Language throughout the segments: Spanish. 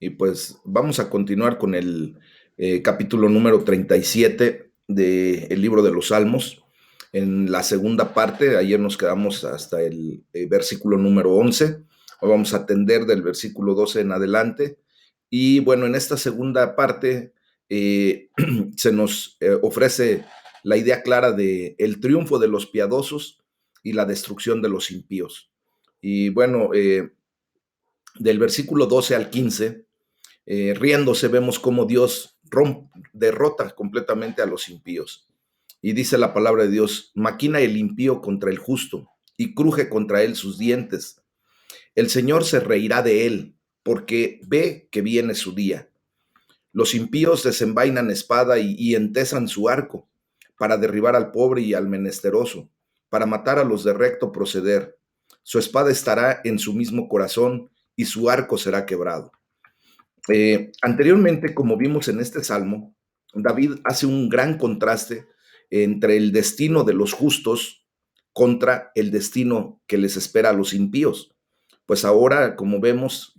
Y pues vamos a continuar con el capítulo número 37 del libro de los Salmos. En la segunda parte, ayer nos quedamos hasta el versículo número 11. Hoy vamos a atender del versículo 12 en adelante. Y bueno, en esta segunda parte eh, se nos ofrece la idea clara de el triunfo de los piadosos y la destrucción de los impíos. Y bueno, del versículo 12 al 15 riéndose vemos cómo Dios derrota completamente a los impíos. Y dice la palabra de Dios, maquina el impío contra el justo y cruje contra él sus dientes. El Señor se reirá de él porque ve que viene su día. Los impíos desenvainan espada y entesan su arco para derribar al pobre y al menesteroso, para matar a los de recto proceder. Su espada estará en su mismo corazón y su arco será quebrado. Anteriormente, como vimos en este salmo, David hace un gran contraste entre el destino de los justos contra el destino que les espera a los impíos. Pues ahora, como vemos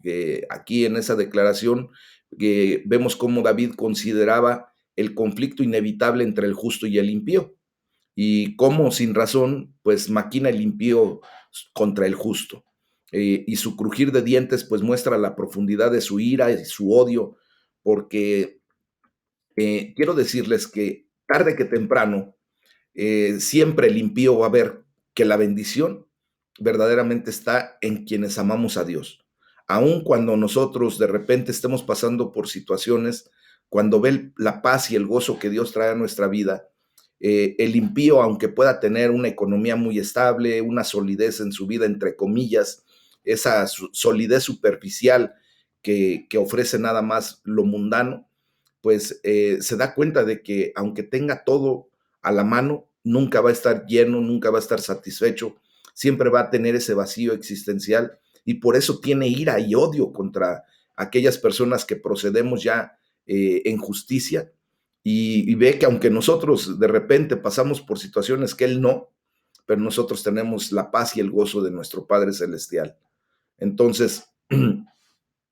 aquí en esa declaración, vemos cómo David consideraba el conflicto inevitable entre el justo y el impío, y cómo sin razón, pues maquina el impío contra el justo. Y su crujir de dientes, pues muestra la profundidad de su ira y su odio, porque quiero decirles que tarde que temprano, siempre el impío va a ver que la bendición verdaderamente está en quienes amamos a Dios. Aun cuando nosotros de repente estemos pasando por situaciones, cuando ve la paz y el gozo que Dios trae a nuestra vida, el impío, aunque pueda tener una economía muy estable, una solidez en su vida, entre comillas, esa solidez superficial que ofrece nada más lo mundano, pues se da cuenta de que aunque tenga todo a la mano, nunca va a estar lleno, nunca va a estar satisfecho, siempre va a tener ese vacío existencial y por eso tiene ira y odio contra aquellas personas que procedemos ya en justicia y ve que aunque nosotros de repente pasamos por situaciones que él no, pero nosotros tenemos la paz y el gozo de nuestro Padre Celestial. Entonces,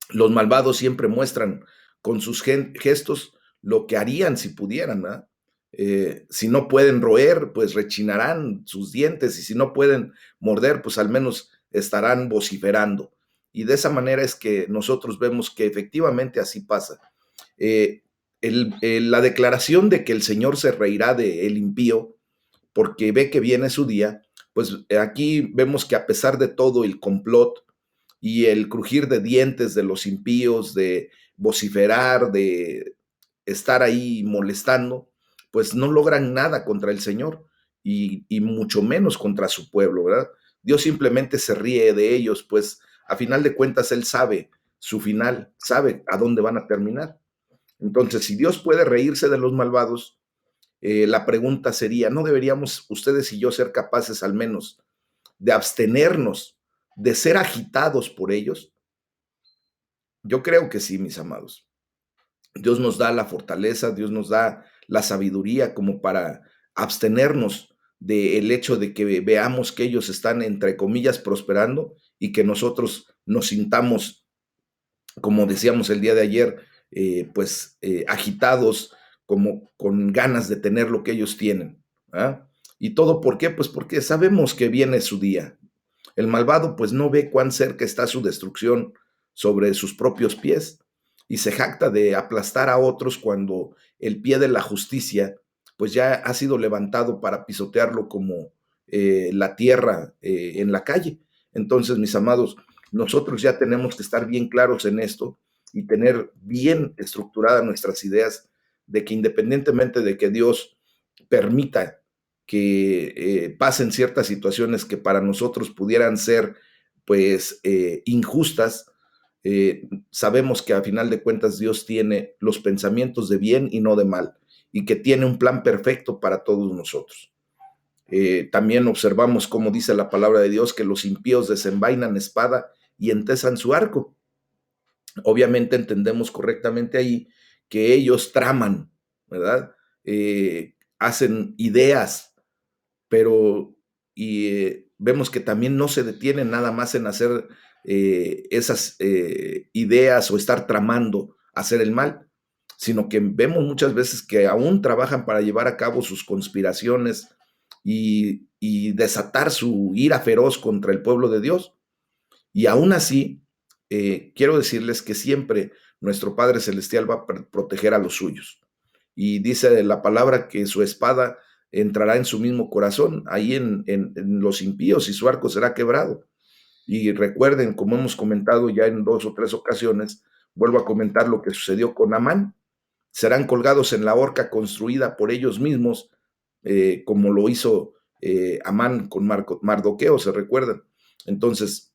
los malvados siempre muestran con sus gestos lo que harían si pudieran, ¿verdad? Si no pueden roer, pues rechinarán sus dientes, y si no pueden morder, pues al menos estarán vociferando. Y de esa manera es que nosotros vemos que efectivamente así pasa. Eh, la declaración de que el Señor se reirá del impío porque ve que viene su día, pues aquí vemos que a pesar de todo el complot y el crujir de dientes de los impíos, de vociferar, de estar ahí molestando, pues no logran nada contra el Señor y mucho menos contra su pueblo, ¿verdad? Dios simplemente se ríe de ellos, pues a final de cuentas Él sabe su final, sabe a dónde van a terminar. Entonces, si Dios puede reírse de los malvados, la pregunta sería, ¿no deberíamos ustedes y yo ser capaces al menos de abstenernos de ser agitados por ellos? Yo creo que sí, mis amados. Dios nos da la fortaleza, Dios nos da la sabiduría como para abstenernos del hecho de que veamos que ellos están, entre comillas, prosperando y que nosotros nos sintamos, como decíamos el día de ayer, agitados, como con ganas de tener lo que ellos tienen. ¿Ah? ¿Y todo por qué? Pues porque sabemos que viene su día. El malvado pues no ve cuán cerca está su destrucción sobre sus propios pies y se jacta de aplastar a otros cuando el pie de la justicia pues ya ha sido levantado para pisotearlo como la tierra en la calle. Entonces, mis amados, nosotros ya tenemos que estar bien claros en esto y tener bien estructuradas nuestras ideas de que independientemente de que Dios permita que pasen ciertas situaciones que para nosotros pudieran ser pues injustas, sabemos que a final de cuentas Dios tiene los pensamientos de bien y no de mal, y que tiene un plan perfecto para todos nosotros. También observamos cómo dice la palabra de Dios que los impíos desenvainan espada y entesan su arco. Obviamente entendemos correctamente ahí que ellos traman, ¿verdad? Hacen ideas, pero vemos que también no se detienen nada más en hacer esas ideas o estar tramando hacer el mal, sino que vemos muchas veces que aún trabajan para llevar a cabo sus conspiraciones y desatar su ira feroz contra el pueblo de Dios. Y aún así, quiero decirles que siempre nuestro Padre Celestial va a proteger a los suyos. Y dice la palabra que su espada entrará en su mismo corazón, ahí en los impíos, y su arco será quebrado. Y recuerden, como hemos comentado ya en 2 o 3 ocasiones, vuelvo a comentar lo que sucedió con Amán. Serán colgados en la horca construida por ellos mismos, como lo hizo Amán con Mardoqueo, ¿se recuerdan? Entonces,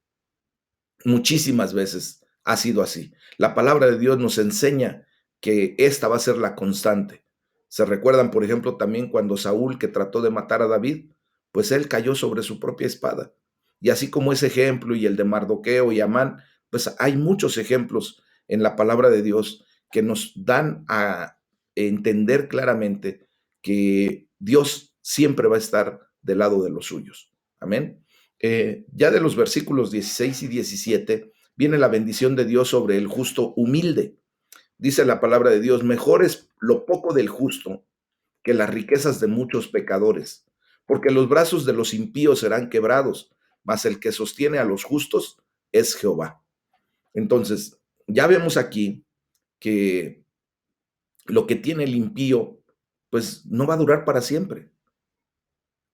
muchísimas veces ha sido así. La palabra de Dios nos enseña que esta va a ser la constante. Se recuerdan, por ejemplo, también cuando Saúl, que trató de matar a David, pues él cayó sobre su propia espada. Y así como ese ejemplo y el de Mardoqueo y Amán, pues hay muchos ejemplos en la palabra de Dios que nos dan a entender claramente que Dios siempre va a estar del lado de los suyos. Amén. Ya de los versículos 16 y 17 viene la bendición de Dios sobre el justo humilde. Dice la palabra de Dios, mejor es lo poco del justo que las riquezas de muchos pecadores, porque los brazos de los impíos serán quebrados, mas el que sostiene a los justos es Jehová. Entonces, ya vemos aquí que lo que tiene el impío, pues no va a durar para siempre.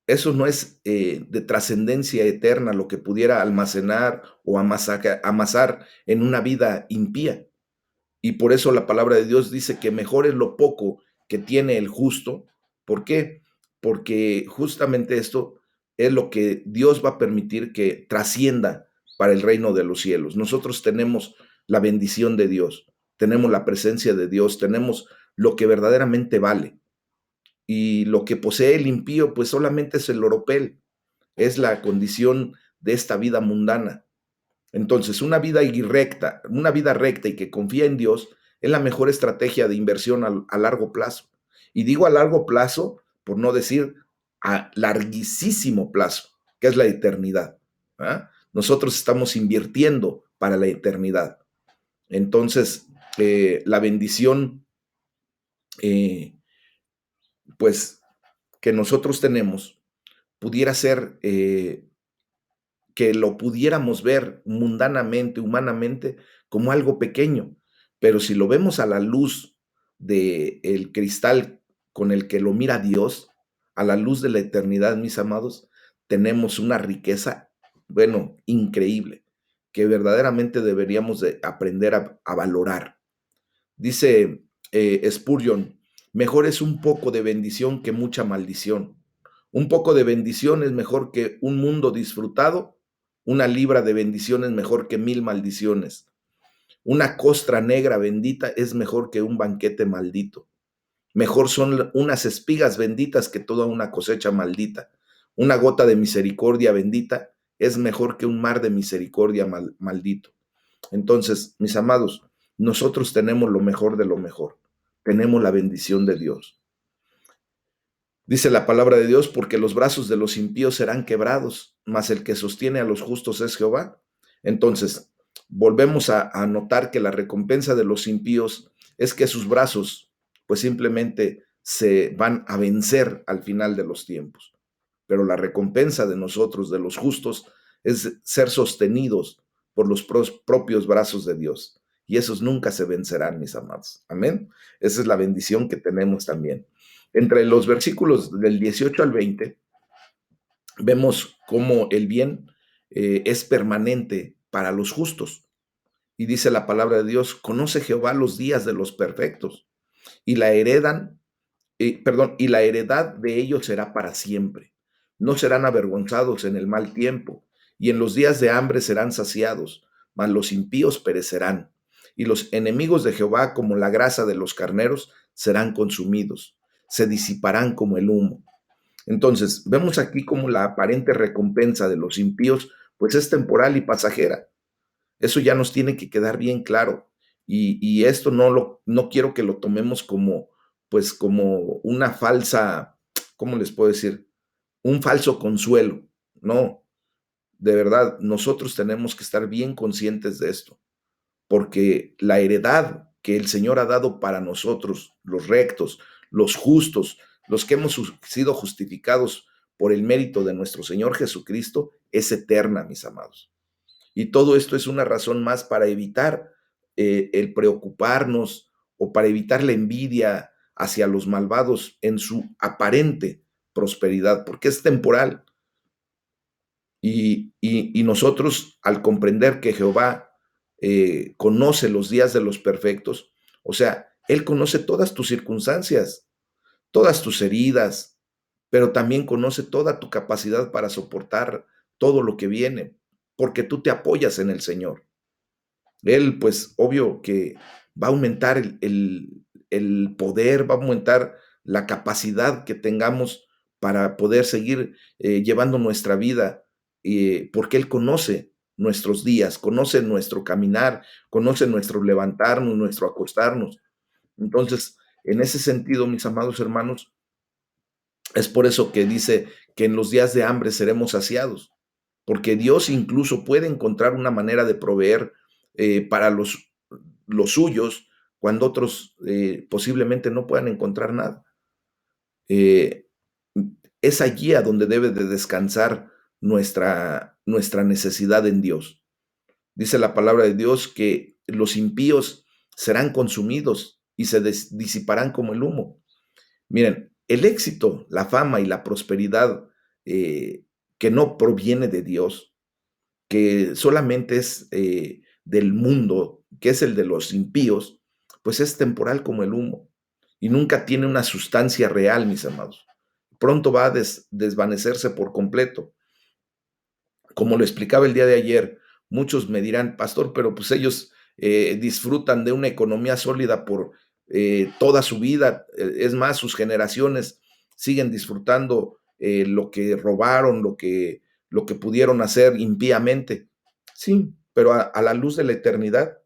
Eso no es de trascendencia eterna lo que pudiera almacenar o amasar en una vida impía. Y por eso la palabra de Dios dice que mejor es lo poco que tiene el justo. ¿Por qué? Porque justamente esto es lo que Dios va a permitir que trascienda para el reino de los cielos. Nosotros tenemos la bendición de Dios, tenemos la presencia de Dios, tenemos lo que verdaderamente vale. Y lo que posee el impío, pues solamente es el oropel, es la condición de esta vida mundana. Entonces, una vida recta y que confía en Dios es la mejor estrategia de inversión a largo plazo. Y digo a largo plazo, por no decir a larguísimo plazo, que es la eternidad. ¿Ah? Nosotros estamos invirtiendo para la eternidad. Entonces, la bendición, eh, pues, que nosotros tenemos pudiera ser que lo pudiéramos ver mundanamente, humanamente, como algo pequeño, pero si lo vemos a la luz del cristal con el que lo mira Dios, a la luz de la eternidad, mis amados, tenemos una riqueza, bueno, increíble, que verdaderamente deberíamos de aprender a valorar. Dice Spurgeon, mejor es un poco de bendición que mucha maldición. Un poco de bendición es mejor que un mundo disfrutado. Una libra de bendición es mejor que 1000 maldiciones. Una costra negra bendita es mejor que un banquete maldito. Mejor son unas espigas benditas que toda una cosecha maldita. Una gota de misericordia bendita es mejor que un mar de misericordia maldito. Entonces, mis amados, nosotros tenemos lo mejor de lo mejor. Tenemos la bendición de Dios. Dice la palabra de Dios, porque los brazos de los impíos serán quebrados, mas el que sostiene a los justos es Jehová. Entonces, volvemos a notar que la recompensa de los impíos es que sus brazos, pues simplemente se van a vencer al final de los tiempos. Pero la recompensa de nosotros, de los justos, es ser sostenidos por los propios brazos de Dios. Y esos nunca se vencerán, mis amados. Amén. Esa es la bendición que tenemos también. Entre los versículos del 18 al 20, vemos cómo el bien es permanente para los justos. Y dice la palabra de Dios, conoce Jehová los días de los perfectos y la y la heredad de ellos será para siempre. No serán avergonzados en el mal tiempo, y en los días de hambre serán saciados, mas los impíos perecerán. Y los enemigos de Jehová, como la grasa de los carneros, serán consumidos, se disiparán como el humo. Entonces, vemos aquí como la aparente recompensa de los impíos, pues es temporal y pasajera. Eso ya nos tiene que quedar bien claro. Y esto no quiero que lo tomemos como, pues como una falsa, ¿cómo les puedo decir? Un falso consuelo. No, de verdad, nosotros tenemos que estar bien conscientes de esto, porque la heredad que el Señor ha dado para nosotros, los rectos, los justos, los que hemos sido justificados por el mérito de nuestro Señor Jesucristo, es eterna, mis amados. Y todo esto es una razón más para evitar el preocuparnos o para evitar la envidia hacia los malvados en su aparente prosperidad, porque es temporal. Y nosotros, al comprender que Jehová conoce los días de los perfectos, o sea, Él conoce todas tus circunstancias, todas tus heridas, pero también conoce toda tu capacidad para soportar todo lo que viene, porque tú te apoyas en el Señor. Él, pues, obvio que va a aumentar el poder, va a aumentar la capacidad que tengamos para poder seguir llevando nuestra vida, porque Él conoce nuestros días, conoce nuestro caminar, conoce nuestro levantarnos, nuestro acostarnos. Entonces, en ese sentido, mis amados hermanos, es por eso que dice que en los días de hambre seremos saciados, porque Dios incluso puede encontrar una manera de proveer para los suyos cuando otros posiblemente no puedan encontrar nada. Eh, es allí a donde debe de descansar nuestra necesidad en Dios. Dice la palabra de Dios que los impíos serán consumidos y se disiparán como el humo. Miren, el éxito, la fama y la prosperidad que no proviene de Dios, que solamente es del mundo, que es el de los impíos, pues es temporal como el humo y nunca tiene una sustancia real, mis amados. Pronto va a desvanecerse por completo. Como lo explicaba el día de ayer, muchos me dirán, pastor, pero pues ellos disfrutan de una economía sólida por toda su vida. Es más, sus generaciones siguen disfrutando lo que robaron, lo que pudieron hacer impíamente. Sí, pero a la luz de la eternidad,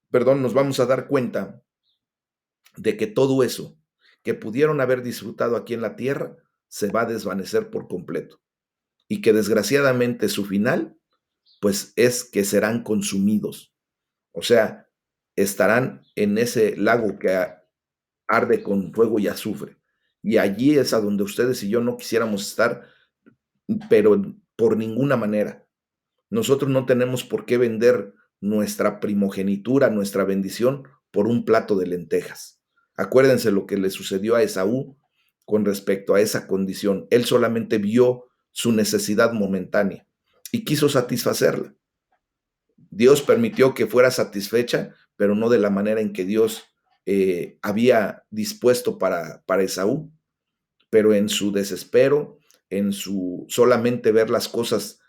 perdón, nos vamos a dar cuenta de que todo eso que pudieron haber disfrutado aquí en la tierra se va a desvanecer por completo y que desgraciadamente su final pues es que serán consumidos. O sea, estarán en ese lago que arde con fuego y azufre. Y allí es a donde ustedes y yo no quisiéramos estar, pero por ninguna manera. Nosotros no tenemos por qué vender nuestra primogenitura, nuestra bendición, por un plato de lentejas. Acuérdense lo que le sucedió a Esaú con respecto a esa condición. Él solamente vio su necesidad momentánea y quiso satisfacerla. Dios permitió que fuera satisfecha, pero no de la manera en que Dios había dispuesto para Esaú, pero en su desespero, en su solamente ver las cosas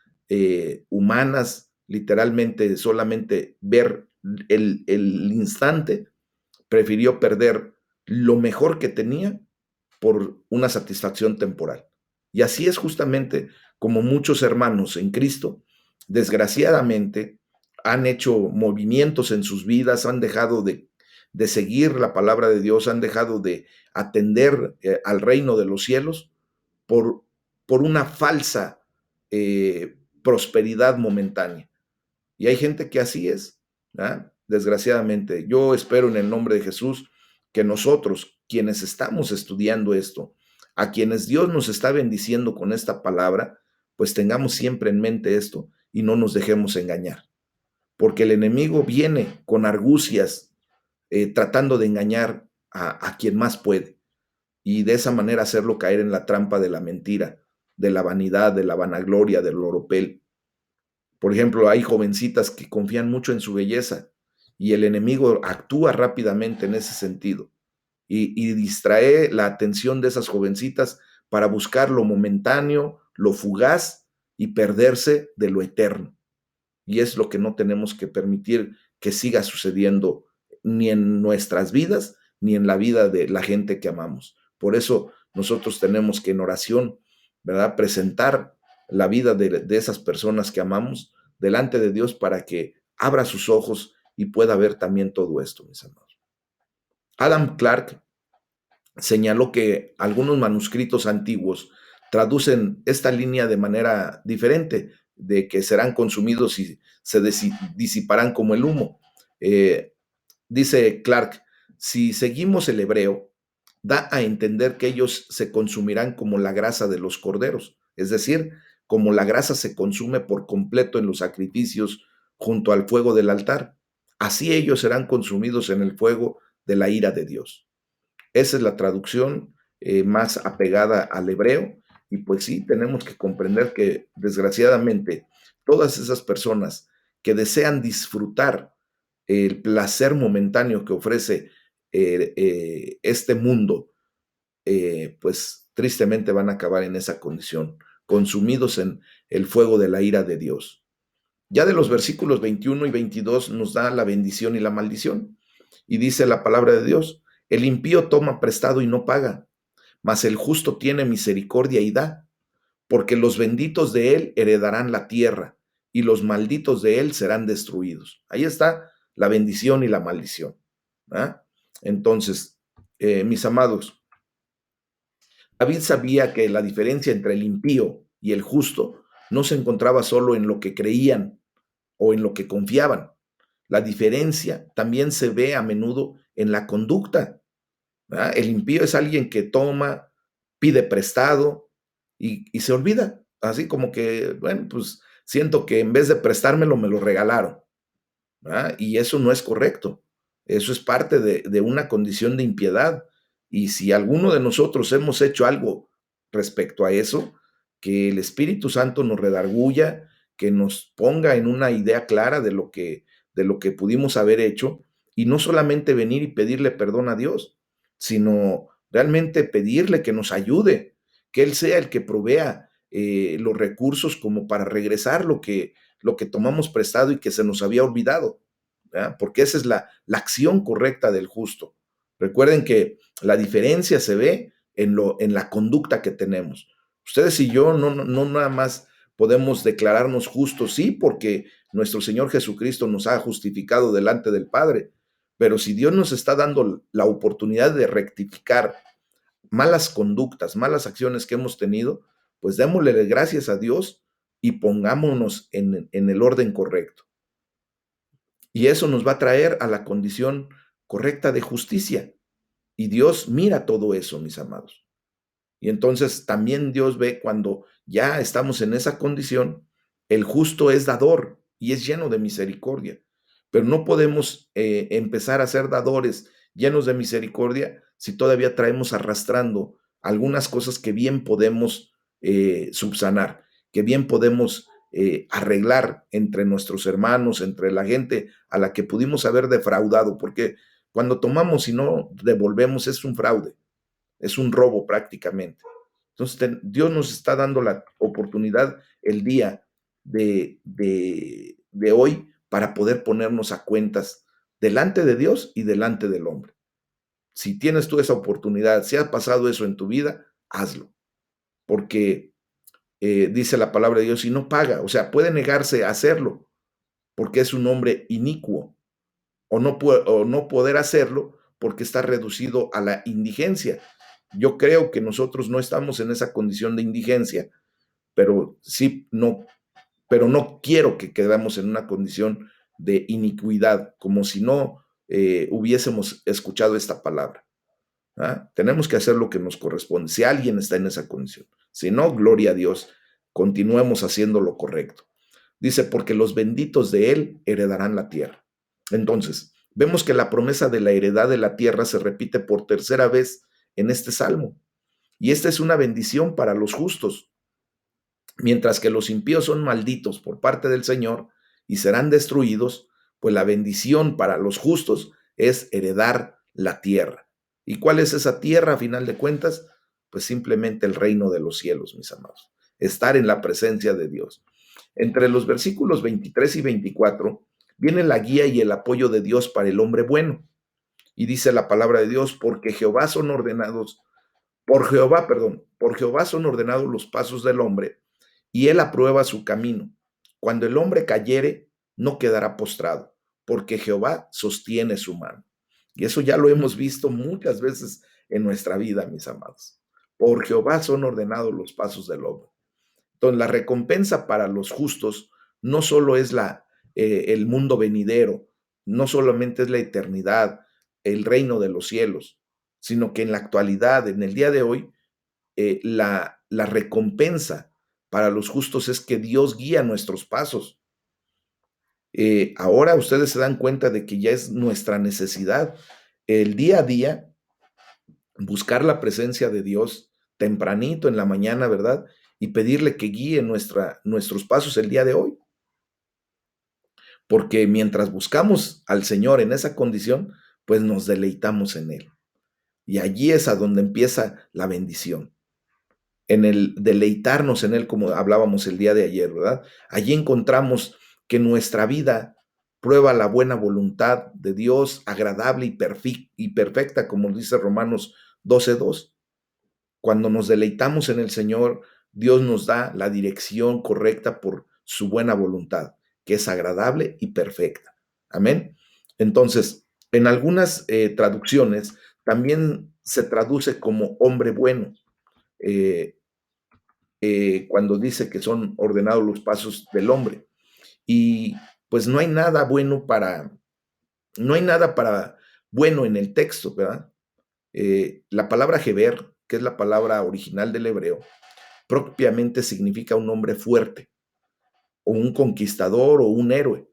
humanas, literalmente solamente ver el instante, prefirió perder lo mejor que tenía por una satisfacción temporal. Y así es justamente como muchos hermanos en Cristo, desgraciadamente, han hecho movimientos en sus vidas, han dejado de seguir la palabra de Dios, han dejado de atender al reino de los cielos por, por una falsa prosperidad momentánea. Y hay gente que así es, ¿verdad? Desgraciadamente. Yo espero en el nombre de Jesús que nosotros, quienes estamos estudiando esto, a quienes Dios nos está bendiciendo con esta palabra, pues tengamos siempre en mente esto y no nos dejemos engañar. Porque el enemigo viene con argucias, tratando de engañar a quien más puede y de esa manera hacerlo caer en la trampa de la mentira, de la vanidad, de la vanagloria, del oropel. Por ejemplo, hay jovencitas que confían mucho en su belleza y el enemigo actúa rápidamente en ese sentido y distrae la atención de esas jovencitas para buscar lo momentáneo, lo fugaz y perderse de lo eterno. Y es lo que no tenemos que permitir que siga sucediendo ni en nuestras vidas ni en la vida de la gente que amamos. Por eso nosotros tenemos que en oración, ¿verdad?, presentar la vida de esas personas que amamos delante de Dios para que abra sus ojos y pueda ver también todo esto, mis amados. Adam Clarke señaló que algunos manuscritos antiguos traducen esta línea de manera diferente, de que serán consumidos y se disiparán como el humo. Eh, Dice Clark, si seguimos el hebreo, da a entender que ellos se consumirán como la grasa de los corderos, es decir, como la grasa se consume por completo en los sacrificios junto al fuego del altar. Así ellos serán consumidos en el fuego de la ira de Dios. Esa es la traducción más apegada al hebreo. Y pues sí, tenemos que comprender que desgraciadamente todas esas personas que desean disfrutar el placer momentáneo que ofrece este mundo, pues tristemente van a acabar en esa condición, consumidos en el fuego de la ira de Dios. Ya de los versículos 21 y 22 nos da la bendición y la maldición. Y dice la palabra de Dios, el impío toma prestado y no paga, mas el justo tiene misericordia y da, porque los benditos de él heredarán la tierra y los malditos de él serán destruidos. Ahí está la bendición y la maldición. ¿Ah? Entonces, mis amados, David sabía que la diferencia entre el impío y el justo no se encontraba solo en lo que creían o en lo que confiaban. La diferencia también se ve a menudo en la conducta. ¿Verdad? El impío es alguien que toma, pide prestado y se olvida. Así como que, bueno, pues siento que en vez de prestármelo, me lo regalaron. ¿Verdad? Y eso no es correcto. Eso es parte de una condición de impiedad. Y si alguno de nosotros hemos hecho algo respecto a eso, que el Espíritu Santo nos redarguya, que nos ponga en una idea clara de lo que pudimos haber hecho, y no solamente venir y pedirle perdón a Dios, sino realmente pedirle que nos ayude, que Él sea el que provea los recursos como para regresar lo que tomamos prestado y que se nos había olvidado, ¿verdad? Porque esa es la acción correcta del justo. Recuerden que la diferencia se ve en la conducta que tenemos. Ustedes y yo no nada más podemos declararnos justos, sí, porque nuestro Señor Jesucristo nos ha justificado delante del Padre, pero si Dios nos está dando la oportunidad de rectificar malas conductas, malas acciones que hemos tenido, pues démosle gracias a Dios y pongámonos en el orden correcto. Y eso nos va a traer a la condición correcta de justicia. Y Dios mira todo eso, mis amados. Y entonces también Dios ve cuando ya estamos en esa condición, el justo es dador y es lleno de misericordia. Pero no podemos empezar a ser dadores llenos de misericordia si todavía traemos arrastrando algunas cosas que bien podemos subsanar, que bien podemos arreglar entre nuestros hermanos, entre la gente a la que pudimos haber defraudado, porque cuando tomamos y no devolvemos es un fraude, es un robo prácticamente. Entonces, Dios nos está dando la oportunidad el día de hoy para poder ponernos a cuentas delante de Dios y delante del hombre. Si tienes tú esa oportunidad, si ha pasado eso en tu vida, hazlo, porque dice la palabra de Dios y no paga, o sea, puede negarse a hacerlo porque es un hombre inicuo o no poder hacerlo porque está reducido a la indigencia. Yo creo que nosotros no estamos en esa condición de indigencia, pero sí, no, pero no quiero que quedamos en una condición de iniquidad, como si no hubiésemos escuchado esta palabra. ¿Ah? Tenemos que hacer lo que nos corresponde, si alguien está en esa condición. Si no, gloria a Dios, continuemos haciendo lo correcto. Dice, porque los benditos de él heredarán la tierra. Entonces, vemos que la promesa de la heredad de la tierra se repite por tercera vez en este salmo. Y esta es una bendición para los justos, mientras que los impíos son malditos por parte del Señor y serán destruidos, pues la bendición para los justos es heredar la tierra. ¿Y cuál es esa tierra a final de cuentas? Pues simplemente el reino de los cielos, mis amados. Estar en la presencia de Dios. Entre los versículos 23 y 24 viene la guía y el apoyo de Dios para el hombre bueno. Y dice la palabra de Dios, porque Jehová son ordenados, por Jehová son ordenados los pasos del hombre, y él aprueba su camino. Cuando el hombre cayere, no quedará postrado, porque Jehová sostiene su mano. Y eso ya lo hemos visto muchas veces en nuestra vida, mis amados. Por Jehová son ordenados los pasos del hombre. Entonces, la recompensa para los justos no solo es el mundo venidero, no solamente es la eternidad, el reino de los cielos, sino que en la actualidad, en el día de hoy, la recompensa para los justos es que Dios guía nuestros pasos. Ahora ustedes se dan cuenta de que ya es nuestra necesidad el día a día buscar la presencia de Dios tempranito en la mañana, ¿verdad? Y pedirle que guíe nuestros pasos el día de hoy. Porque mientras buscamos al Señor en esa condición, pues nos deleitamos en Él. Y allí es a donde empieza la bendición, en el deleitarnos en Él, como hablábamos el día de ayer, ¿verdad? Allí encontramos que nuestra vida prueba la buena voluntad de Dios, agradable y perfecta, como dice Romanos 12:2. Cuando nos deleitamos en el Señor, Dios nos da la dirección correcta por su buena voluntad, que es agradable y perfecta. Amén. Entonces, en algunas traducciones también se traduce como hombre bueno. Eh, Cuando dice que son ordenados los pasos del hombre. Y pues no hay nada para bueno en el texto, ¿verdad? La palabra Geber, que es la palabra original del hebreo, propiamente significa un hombre fuerte, o un conquistador, o un héroe.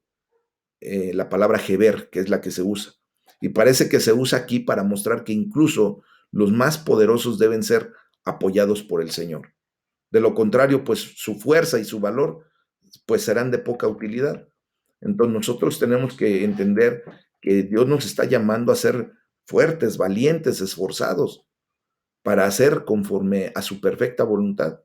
La palabra Geber, que es la que se usa. Y parece que se usa aquí para mostrar que incluso los más poderosos deben ser apoyados por el Señor. De lo contrario, pues su fuerza y su valor pues serán de poca utilidad. Entonces nosotros tenemos que entender que Dios nos está llamando a ser fuertes, valientes, esforzados para hacer conforme a su perfecta voluntad.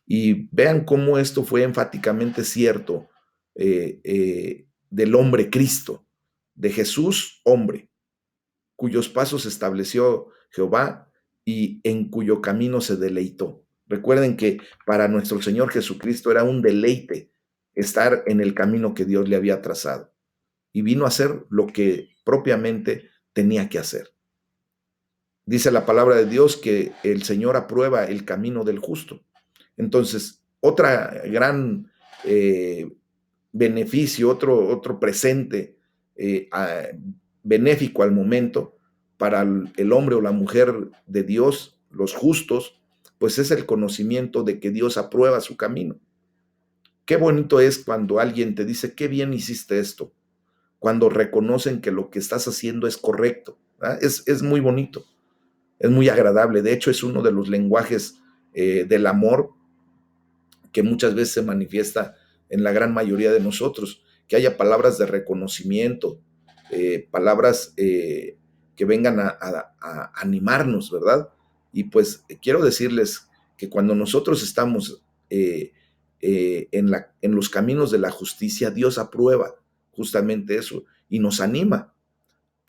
Y vean cómo esto fue enfáticamente cierto del hombre Cristo, de Jesús hombre, cuyos pasos estableció Jehová y en cuyo camino se deleitó. Recuerden que para nuestro Señor Jesucristo era un deleite estar en el camino que Dios le había trazado y vino a hacer lo que propiamente tenía que hacer. Dice la palabra de Dios que el Señor aprueba el camino del justo. Entonces, otra gran beneficio, otro presente benéfico al momento para el hombre o la mujer de Dios, los justos, pues es el conocimiento de que Dios aprueba su camino. Qué bonito es cuando alguien te dice, qué bien hiciste esto, cuando reconocen que lo que estás haciendo es correcto. Es muy bonito, es muy agradable. De hecho, es uno de los lenguajes del amor que muchas veces se manifiesta en la gran mayoría de nosotros, que haya palabras de reconocimiento, palabras que vengan a animarnos, ¿verdad? Y pues quiero decirles que cuando nosotros estamos en los caminos de la justicia, Dios aprueba justamente eso y nos anima.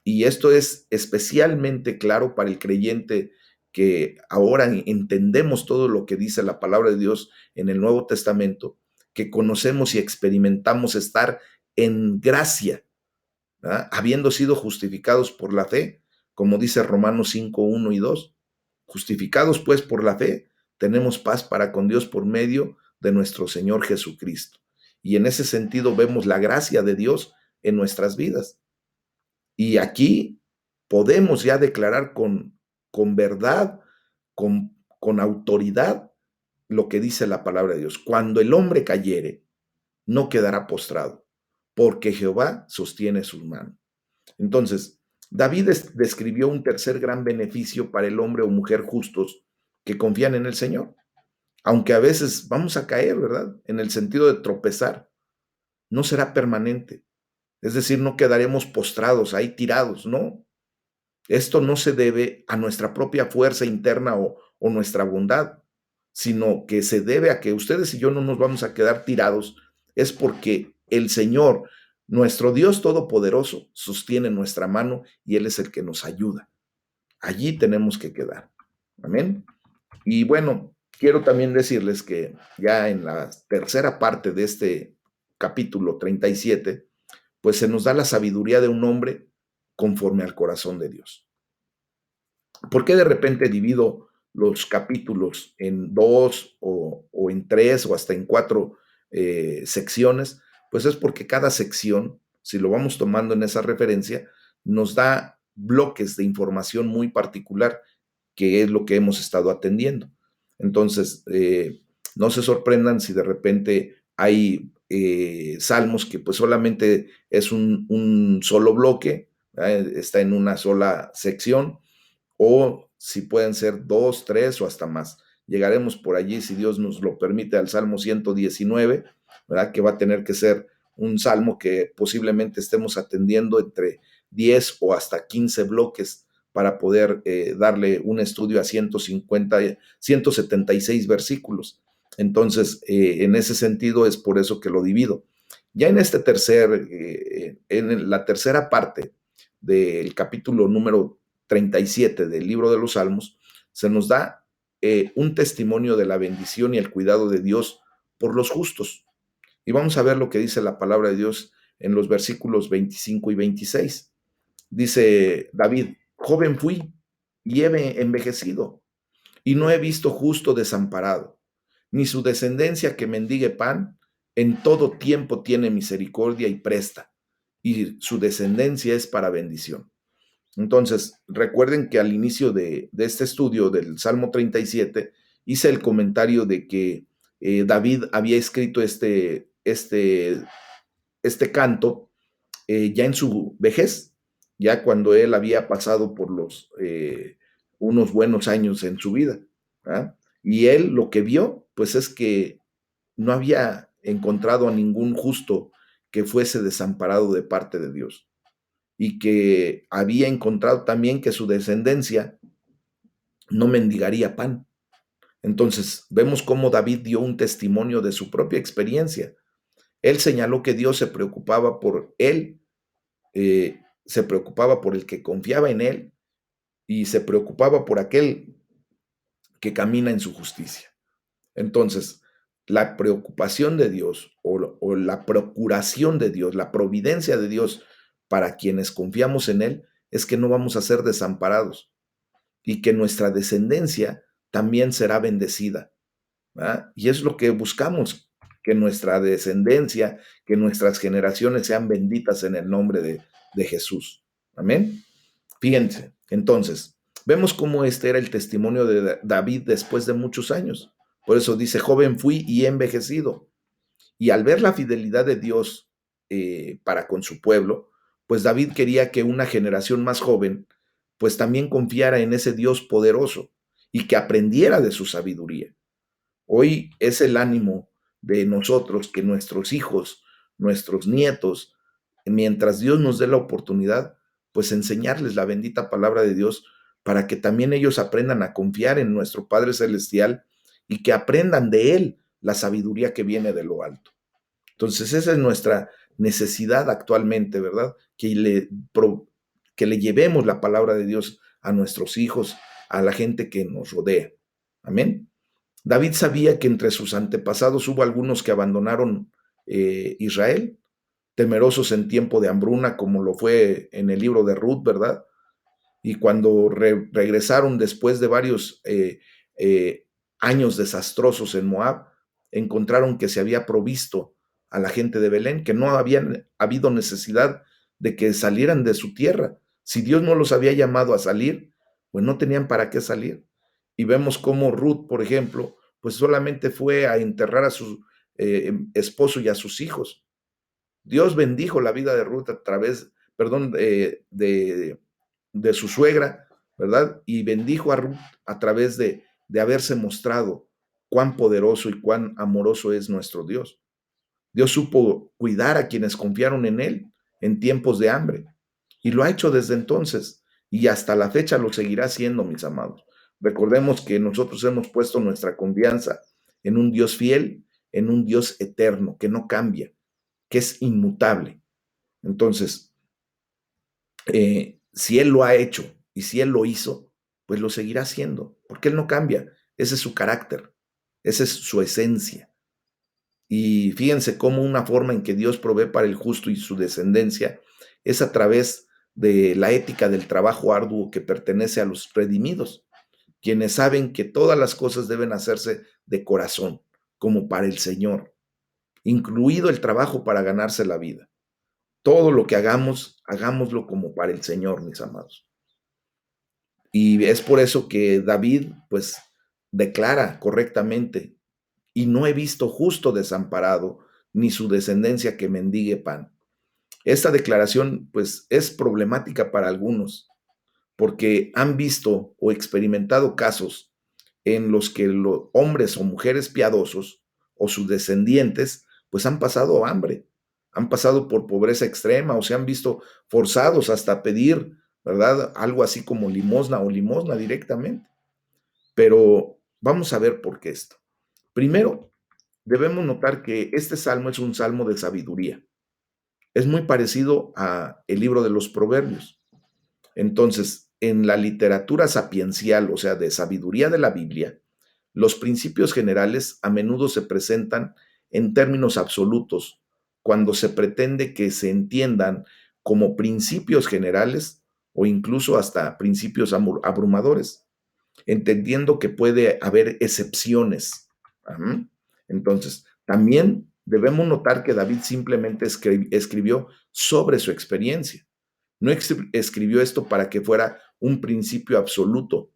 Y esto es especialmente claro para el creyente que ahora entendemos todo lo que dice la palabra de Dios en el Nuevo Testamento, que conocemos y experimentamos estar en gracia, ¿verdad? Habiendo sido justificados por la fe, como dice Romanos 5, 1 y 2. Justificados pues por la fe, tenemos paz para con Dios por medio de nuestro Señor Jesucristo. Y en ese sentido vemos la gracia de Dios en nuestras vidas. Y aquí podemos ya declarar con verdad, con autoridad, lo que dice la palabra de Dios. Cuando el hombre cayere, no quedará postrado, porque Jehová sostiene sus manos. Entonces, David describió un tercer gran beneficio para el hombre o mujer justos que confían en el Señor. Aunque a veces vamos a caer, ¿verdad? En el sentido de tropezar, no será permanente. Es decir, no quedaremos postrados ahí tirados, no. Esto no se debe a nuestra propia fuerza interna o nuestra bondad, sino que se debe a que ustedes y yo no nos vamos a quedar tirados, es porque el Señor, nuestro Dios Todopoderoso, sostiene nuestra mano y Él es el que nos ayuda. Allí tenemos que quedar. Amén. Y bueno, quiero también decirles que ya en la tercera parte de este capítulo 37, pues se nos da la sabiduría de un hombre conforme al corazón de Dios. ¿Por qué de repente divido los capítulos en dos o en tres o hasta en cuatro secciones, pues es porque cada sección, si lo vamos tomando en esa referencia, nos da bloques de información muy particular, que es lo que hemos estado atendiendo. Entonces, no se sorprendan si de repente hay salmos que pues solamente es un solo bloque, está en una sola sección, o si pueden ser dos, tres o hasta más. Llegaremos por allí, si Dios nos lo permite, al Salmo 119, ¿verdad? Que va a tener que ser un salmo que posiblemente estemos atendiendo entre 10 o hasta 15 bloques para poder darle un estudio a 150, 176 versículos. Entonces, en ese sentido es por eso que lo divido. Ya en este en la tercera parte del capítulo número 37 del libro de los Salmos, se nos da un testimonio de la bendición y el cuidado de Dios por los justos. Y vamos a ver lo que dice la palabra de Dios en los versículos 25 y 26. Dice David: joven fui y he envejecido, y no he visto justo desamparado, ni su descendencia que mendigue pan. En todo tiempo tiene misericordia y presta, y su descendencia es para bendición. Entonces, recuerden que al inicio de este estudio del Salmo 37 hice el comentario de que David había escrito este canto ya en su vejez, ya cuando él había pasado por unos buenos años en su vida. ¿Ah? Y él lo que vio, pues es que no había encontrado a ningún justo que fuese desamparado de parte de Dios, y que había encontrado también que su descendencia no mendigaría pan. Entonces, vemos cómo David dio un testimonio de su propia experiencia. Él señaló que Dios se preocupaba por él, se preocupaba por el que confiaba en él y se preocupaba por aquel que camina en su justicia. Entonces, la preocupación de Dios o la procuración de Dios, la providencia de Dios para quienes confiamos en Él, es que no vamos a ser desamparados y que nuestra descendencia también será bendecida, ¿verdad? Y es lo que buscamos, que nuestra descendencia, que nuestras generaciones sean benditas en el nombre de Jesús. Amén. Fíjense, entonces, vemos cómo este era el testimonio de David después de muchos años. Por eso dice: joven fui y he envejecido. Y al ver la fidelidad de Dios para con su pueblo, pues David quería que una generación más joven, pues también confiara en ese Dios poderoso y que aprendiera de su sabiduría. Hoy es el ánimo de nosotros que nuestros hijos, nuestros nietos, mientras Dios nos dé la oportunidad, pues enseñarles la bendita palabra de Dios para que también ellos aprendan a confiar en nuestro Padre Celestial y que aprendan de Él la sabiduría que viene de lo alto. Entonces esa es nuestra necesidad actualmente, ¿verdad? Que le llevemos la palabra de Dios a nuestros hijos, a la gente que nos rodea. Amén. David sabía que entre sus antepasados hubo algunos que abandonaron Israel, temerosos en tiempo de hambruna, como lo fue en el libro de Ruth, ¿verdad? Y cuando regresaron después de varios años desastrosos en Moab, encontraron que se había provisto a la gente de Belén, que no había habido necesidad de que salieran de su tierra. Si Dios no los había llamado a salir, pues no tenían para qué salir. Y vemos cómo Ruth, por ejemplo, pues solamente fue a enterrar a su esposo y a sus hijos. Dios bendijo la vida de Ruth a través, perdón, de su suegra, ¿verdad? Y bendijo a Ruth a través de haberse mostrado cuán poderoso y cuán amoroso es nuestro Dios. Dios supo cuidar a quienes confiaron en Él en tiempos de hambre, y lo ha hecho desde entonces y hasta la fecha lo seguirá haciendo, mis amados. Recordemos que nosotros hemos puesto nuestra confianza en un Dios fiel, en un Dios eterno, que no cambia, que es inmutable. Entonces, si Él lo ha hecho y si Él lo hizo, pues lo seguirá haciendo, porque Él no cambia. Ese es su carácter, esa es su esencia. Y fíjense cómo una forma en que Dios provee para el justo y su descendencia es a través de la ética del trabajo arduo que pertenece a los redimidos. quienes saben que todas las cosas deben hacerse de corazón, como para el Señor, incluido el trabajo para ganarse la vida. Todo lo que hagamos, hagámoslo como para el Señor, mis amados. Y es por eso que David, pues, declara correctamente, y no he visto justo desamparado, ni su descendencia que mendigue pan. Esta declaración, pues, es problemática para algunos, porque han visto o experimentado casos en los que los hombres o mujeres piadosos o sus descendientes, pues han pasado hambre, han pasado por pobreza extrema o se han visto forzados hasta a pedir, ¿verdad? Algo así como limosna o limosna directamente. Pero vamos a ver por qué esto. Primero, debemos notar que este salmo es un salmo de sabiduría. Es muy parecido a el libro de los Proverbios. Entonces, en la literatura sapiencial, o sea, de sabiduría de la Biblia, los principios generales a menudo se presentan en términos absolutos, cuando se pretende que se entiendan como principios generales o incluso hasta principios abrumadores, entendiendo que puede haber excepciones. Ajá. Entonces, también debemos notar que David simplemente escribió sobre su experiencia. No escribió esto para que fuera un principio absoluto,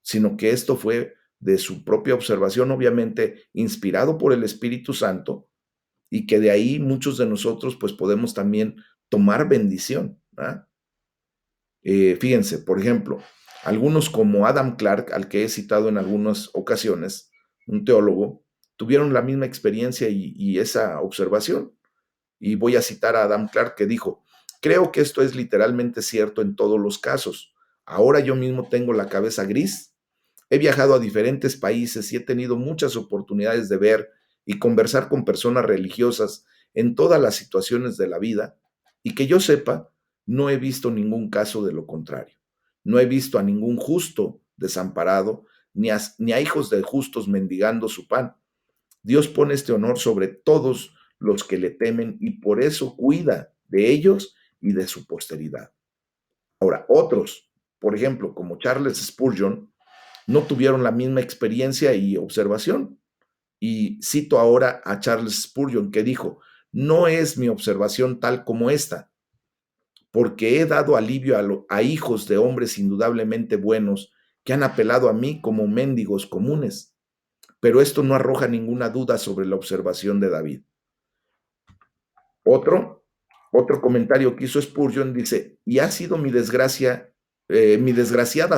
sino que esto fue de su propia observación, obviamente inspirado por el Espíritu Santo, y que de ahí muchos de nosotros pues podemos también tomar bendición. ¿Ah? Fíjense, por ejemplo, algunos como Adam Clarke, al que he citado en algunas ocasiones, un teólogo, tuvieron la misma experiencia y esa observación. Y voy a citar a Adam Clarke que dijo, creo que esto es literalmente cierto en todos los casos. Ahora yo mismo tengo la cabeza gris. He viajado a diferentes países y he tenido muchas oportunidades de ver y conversar con personas religiosas en todas las situaciones de la vida y que yo sepa, no he visto ningún caso de lo contrario. No he visto a ningún justo desamparado, ni a hijos de justos mendigando su pan. Dios pone este honor sobre todos los que le temen y por eso cuida de ellos y de su posteridad. Ahora, otros, por ejemplo, como Charles Spurgeon, no tuvieron la misma experiencia y observación. Y cito ahora a Charles Spurgeon que dijo, no es mi observación tal como esta, porque he dado alivio a hijos de hombres indudablemente buenos que han apelado a mí como mendigos comunes, pero esto no arroja ninguna duda sobre la observación de David. Otro, otro comentario que hizo Spurgeon dice, y ha sido mi desgraciada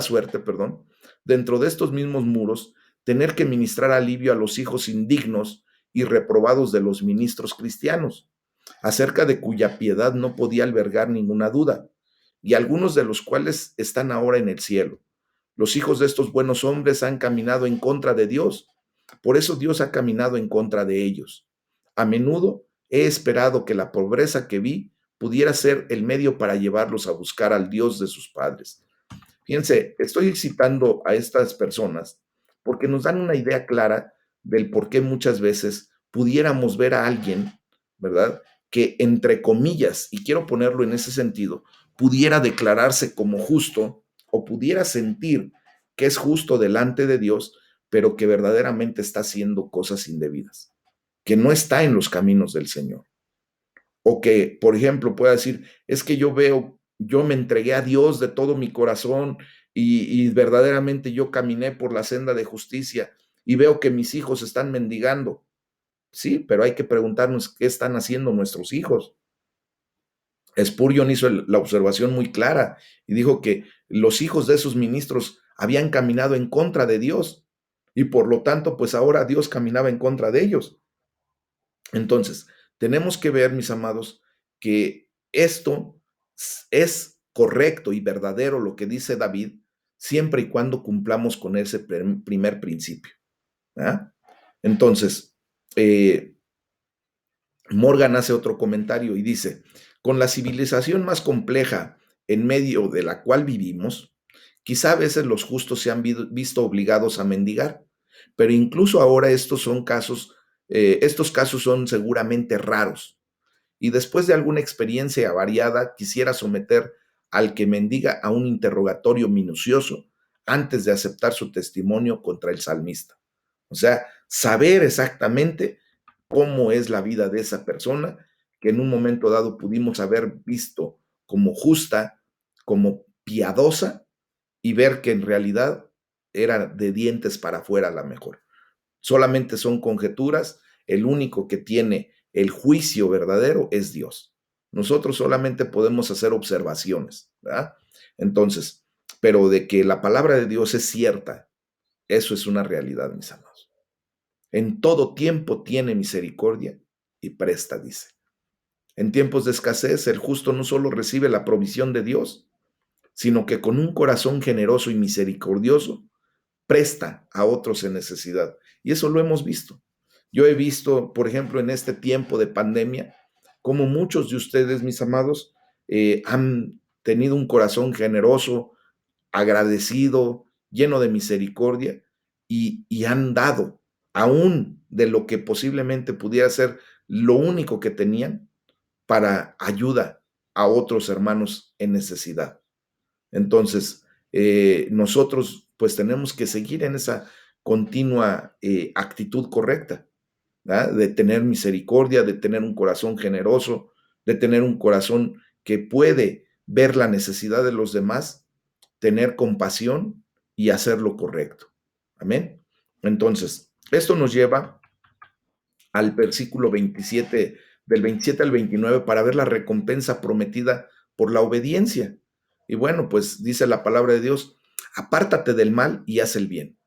suerte, perdón, dentro de estos mismos muros, tener que ministrar alivio a los hijos indignos y reprobados de los ministros cristianos, acerca de cuya piedad no podía albergar ninguna duda, y algunos de los cuales están ahora en el cielo. Los hijos de estos buenos hombres han caminado en contra de Dios, por eso Dios ha caminado en contra de ellos. A menudo he esperado que la pobreza que vi pudiera ser el medio para llevarlos a buscar al Dios de sus padres. Fíjense, estoy citando a estas personas porque nos dan una idea clara del por qué muchas veces pudiéramos ver a alguien, ¿verdad? Que entre comillas, y quiero ponerlo en ese sentido, pudiera declararse como justo o pudiera sentir que es justo delante de Dios, pero que verdaderamente está haciendo cosas indebidas, que no está en los caminos del Señor. O que, por ejemplo, pueda decir, es que yo me entregué a Dios de todo mi corazón y verdaderamente yo caminé por la senda de justicia y veo que mis hijos están mendigando. Sí, pero hay que preguntarnos qué están haciendo nuestros hijos. Spurgeon hizo la observación muy clara y dijo que los hijos de esos ministros habían caminado en contra de Dios y por lo tanto, pues ahora Dios caminaba en contra de ellos. Entonces, tenemos que ver, mis amados, que esto es correcto y verdadero lo que dice David, siempre y cuando cumplamos con ese primer principio. ¿Ah? Entonces, Morgan hace otro comentario y dice, con la civilización más compleja en medio de la cual vivimos, quizá a veces los justos se han visto obligados a mendigar, pero incluso ahora estos casos son seguramente raros. Y después de alguna experiencia variada, quisiera someter al que mendiga a un interrogatorio minucioso antes de aceptar su testimonio contra el salmista. O sea, saber exactamente cómo es la vida de esa persona que en un momento dado pudimos haber visto como justa, como piadosa, y ver que en realidad era de dientes para afuera la mejor. Solamente son conjeturas, el único que tiene el juicio verdadero es Dios. Nosotros solamente podemos hacer observaciones, ¿verdad? Entonces, pero de que la palabra de Dios es cierta, eso es una realidad, mis amados. En todo tiempo tiene misericordia y presta, dice. En tiempos de escasez, el justo no solo recibe la provisión de Dios, sino que con un corazón generoso y misericordioso presta a otros en necesidad. Y eso lo hemos visto. Yo he visto, por ejemplo, en este tiempo de pandemia, como muchos de ustedes, mis amados, han tenido un corazón generoso, agradecido, lleno de misericordia y han dado, aún de lo que posiblemente pudiera ser lo único que tenían, para ayuda a otros hermanos en necesidad. Entonces, nosotros pues tenemos que seguir en esa continua actitud correcta, ¿verdad? De tener misericordia, de tener un corazón generoso, de tener un corazón que puede ver la necesidad de los demás, tener compasión y hacer lo correcto. Amén. Entonces, esto nos lleva al versículo 27, del 27 al 29, para ver la recompensa prometida por la obediencia. Y bueno, pues dice la palabra de Dios, apártate del mal y haz el bien,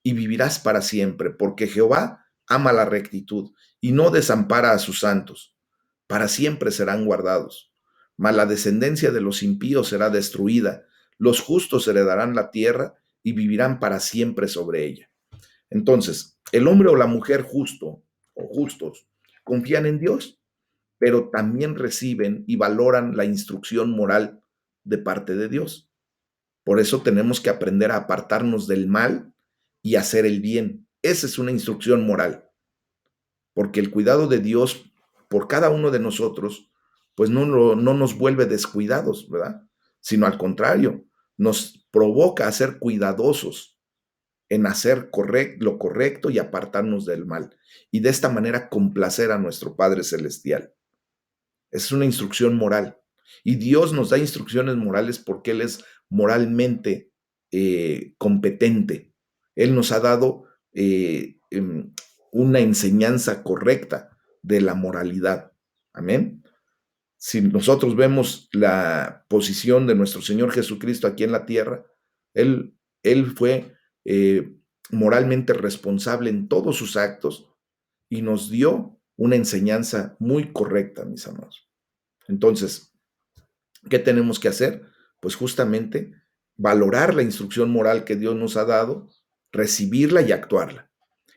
y vivirás para siempre, porque Jehová ama la rectitud y no desampara a sus santos. Para siempre serán guardados. Mas la descendencia de los impíos será destruida. Los justos heredarán la tierra y vivirán para siempre sobre ella. Entonces, el hombre o la mujer justo o justos confían en Dios, pero también reciben y valoran la instrucción moral de parte de Dios. Por eso tenemos que aprender a apartarnos del mal y hacer el bien. Esa es una instrucción moral, porque el cuidado de Dios por cada uno de nosotros, pues no nos vuelve descuidados, ¿verdad? Sino al contrario, nos provoca a ser cuidadosos en hacer lo correcto y apartarnos del mal. Y de esta manera complacer a nuestro Padre Celestial. Es una instrucción moral. Y Dios nos da instrucciones morales porque Él es moralmente competente. Él nos ha dado una enseñanza correcta de la moralidad. Amén. Si nosotros vemos la posición de nuestro Señor Jesucristo aquí en la tierra, Él fue moralmente responsable en todos sus actos y nos dio una enseñanza muy correcta, mis amados. Entonces, ¿qué tenemos que hacer? Pues justamente valorar la instrucción moral que Dios nos ha dado, recibirla y actuarla.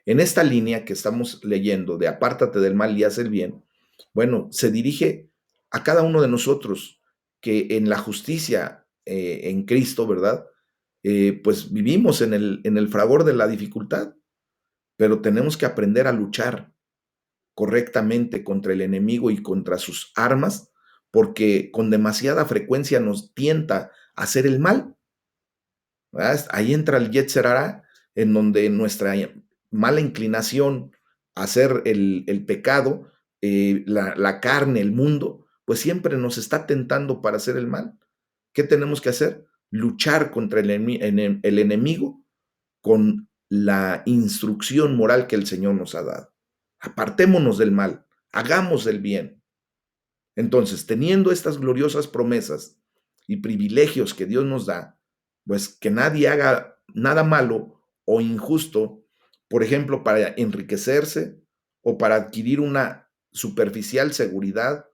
En esta línea que estamos leyendo de apártate del mal y haz el bien, bueno, se dirige a cada uno de nosotros que en la justicia en Cristo, ¿verdad? Pues vivimos en el fragor de la dificultad, pero tenemos que aprender a luchar correctamente contra el enemigo y contra sus armas, porque con demasiada frecuencia nos tienta a hacer el mal, ¿verdad? Ahí entra el Yetzer Hará, en donde nuestra mala inclinación a hacer el pecado, la carne, el mundo, pues siempre nos está tentando para hacer el mal. ¿Qué tenemos que hacer? Luchar contra el enemigo con la instrucción moral que el Señor nos ha dado. Apartémonos del mal, hagamos el bien. Entonces, teniendo estas gloriosas promesas y privilegios que Dios nos da, pues que nadie haga nada malo o injusto, por ejemplo, para enriquecerse o para adquirir una superficial seguridad,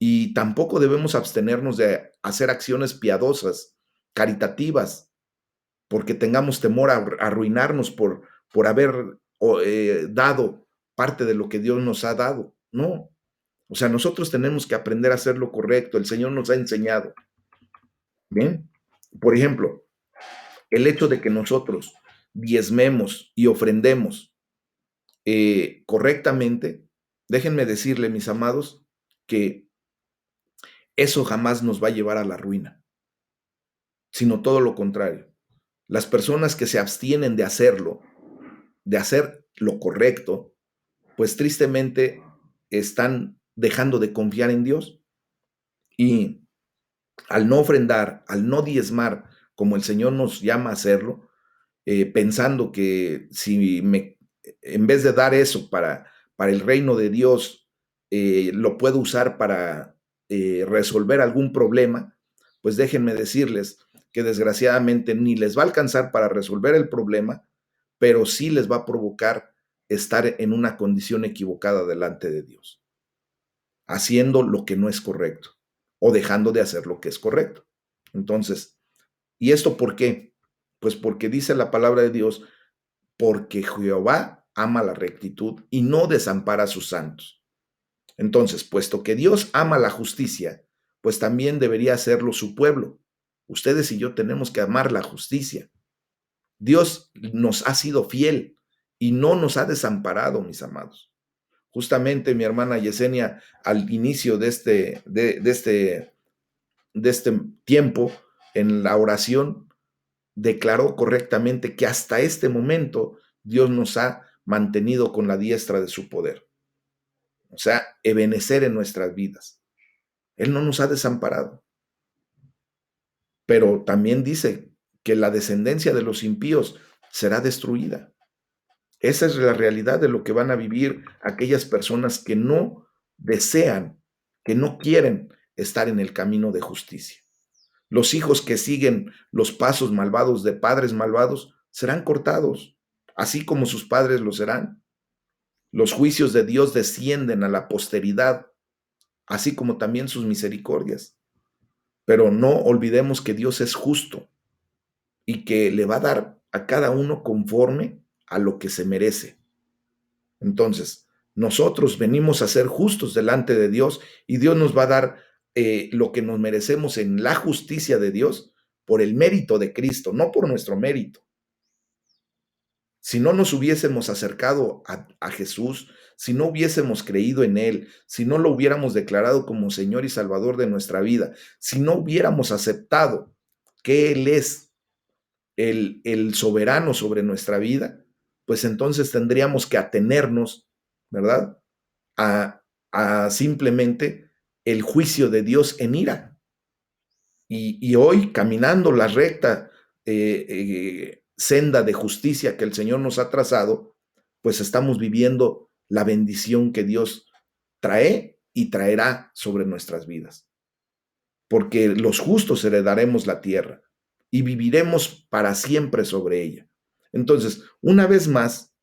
y tampoco debemos abstenernos de hacer acciones piadosas, caritativas, porque tengamos temor a arruinarnos por haber dado parte de lo que Dios nos ha dado. No. O sea, nosotros tenemos que aprender a hacer lo correcto. El Señor nos ha enseñado. ¿Bien? Por ejemplo, el hecho de que nosotros diezmemos y ofrendemos correctamente, déjenme decirle, mis amados, que eso jamás nos va a llevar a la ruina, sino todo lo contrario. Las personas que se abstienen de hacerlo, de hacer lo correcto, pues tristemente están dejando de confiar en Dios. Y al no ofrendar, al no diezmar, como el Señor nos llama a hacerlo, pensando que si en vez de dar eso para el reino de Dios, lo puedo usar para resolver algún problema, pues déjenme decirles que desgraciadamente ni les va a alcanzar para resolver el problema, pero sí les va a provocar estar en una condición equivocada delante de Dios, haciendo lo que no es correcto o dejando de hacer lo que es correcto. Entonces, ¿y esto por qué? Pues porque dice la palabra de Dios, porque Jehová ama la rectitud y no desampara a sus santos. Entonces, puesto que Dios ama la justicia, pues también debería hacerlo su pueblo. Ustedes y yo tenemos que amar la justicia. Dios nos ha sido fiel y no nos ha desamparado, mis amados. Justamente mi hermana Yesenia, al inicio de este tiempo, en la oración, declaró correctamente que hasta este momento Dios nos ha mantenido con la diestra de su poder. O sea, ebenecer en nuestras vidas. Él no nos ha desamparado. Pero también dice que la descendencia de los impíos será destruida. Esa es la realidad de lo que van a vivir aquellas personas que no desean, que no quieren estar en el camino de justicia. Los hijos que siguen los pasos malvados de padres malvados serán cortados, así como sus padres lo serán. Los juicios de Dios descienden a la posteridad, así como también sus misericordias. Pero no olvidemos que Dios es justo y que le va a dar a cada uno conforme a lo que se merece. Entonces, nosotros venimos a ser justos delante de Dios y Dios nos va a dar lo que nos merecemos en la justicia de Dios por el mérito de Cristo, no por nuestro mérito. Si no nos hubiésemos acercado a Jesús, si no hubiésemos creído en Él, si no lo hubiéramos declarado como Señor y Salvador de nuestra vida, si no hubiéramos aceptado que Él es el soberano sobre nuestra vida, pues entonces tendríamos que atenernos, ¿verdad? A simplemente el juicio de Dios en ira. Y hoy, caminando la recta senda de justicia que el Señor nos ha trazado, pues estamos viviendo la bendición que Dios trae y traerá sobre nuestras vidas. Porque los justos heredaremos la tierra y viviremos para siempre sobre ella. Entonces, una vez más,